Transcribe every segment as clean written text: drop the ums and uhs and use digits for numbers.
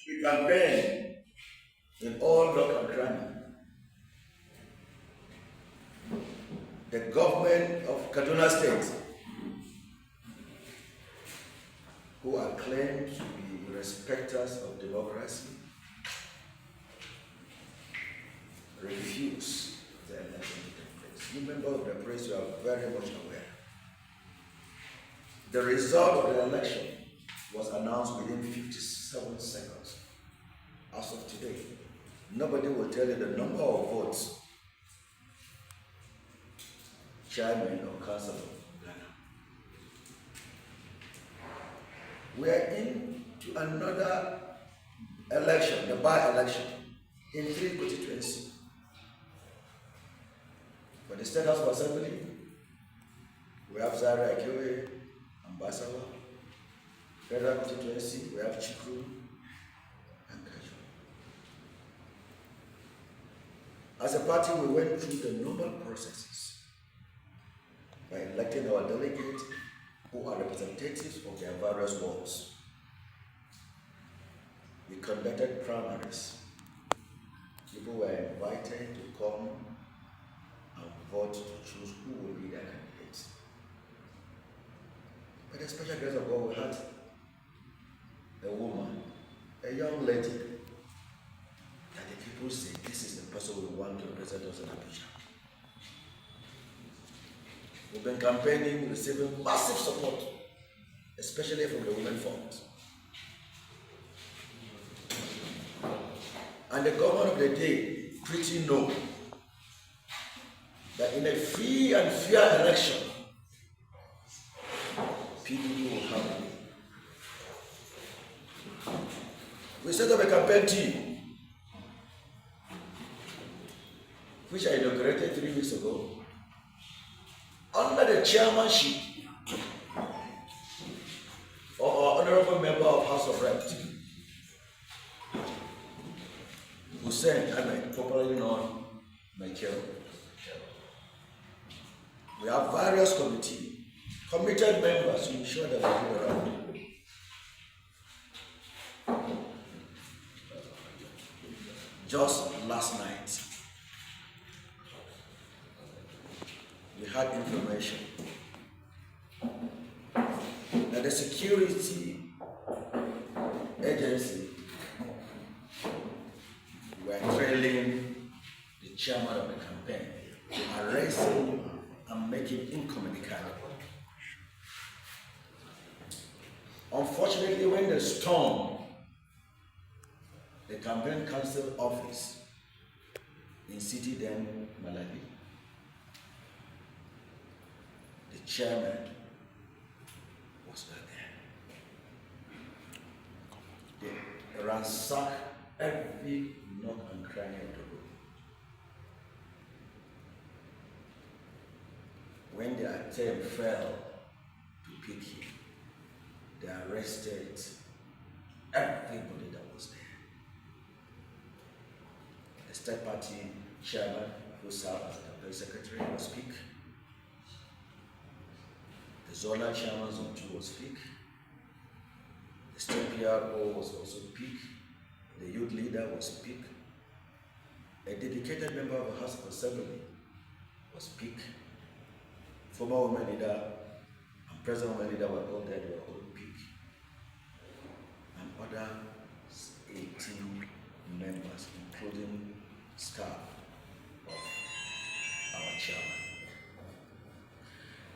We campaign in all nook and cranny. The government of Kaduna State, who are claimed to be respecters of democracy, refuse the election to take place. You members of the press, you are very much aware. The result of the election was announced within 57 seconds. As of today, nobody will tell you the number of votes chairman or council of Ghana. We are into another election, the by-election, in 3 constituencies. For the State House of Assembly, we have Zaria Akewe, Ambassador. Federal constituency, we have Chikru and Kaju. As a party, we went through the normal processes by electing our delegates who are representatives of their various wards. We conducted primaries. People were invited to come and vote to choose who will be their candidates. By the special grace of God, we had a woman, a young lady, that the people say, this is the person we want to represent us in Abuja. We've been campaigning, receiving massive support, especially from the women front. And the government of the day pretty know that in a free and fair election, PDP will have it. We set up a campaign team, which I inaugurated 3 weeks ago, under the chairmanship of our honorable member of House of Reps, Hussein Ahmed, popularly known Michael. We have various committed members to ensure that we do the right thing. Just last night, we had information that the security agency were trailing the chairman of the campaign to arrest him and make him incommunicado. Unfortunately, when the storm, the campaign council office in City Den, Malawi, the chairman was not there. They ransacked every nook and cranny of the room. When the attempt failed to pick him, they arrested everybody that was there. The state party chairman, who served as the campaign secretary, was speak. The zonal chairman, Zone 2, was speak. The state PRO was also speak. The youth leader was speak. A dedicated member of the House of Assembly was speak. Former women leader and present women leader were all there, they were all speak. And other 18 members, including staff of our chairman.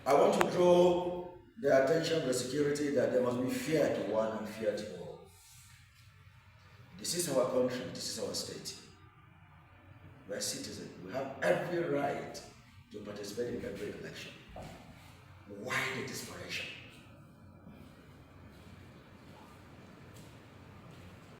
I want to draw the attention of the security that there must be fear to one and fear to all. This is our country, this is our state. We are citizens. We have every right to participate in every election. Why the desperation?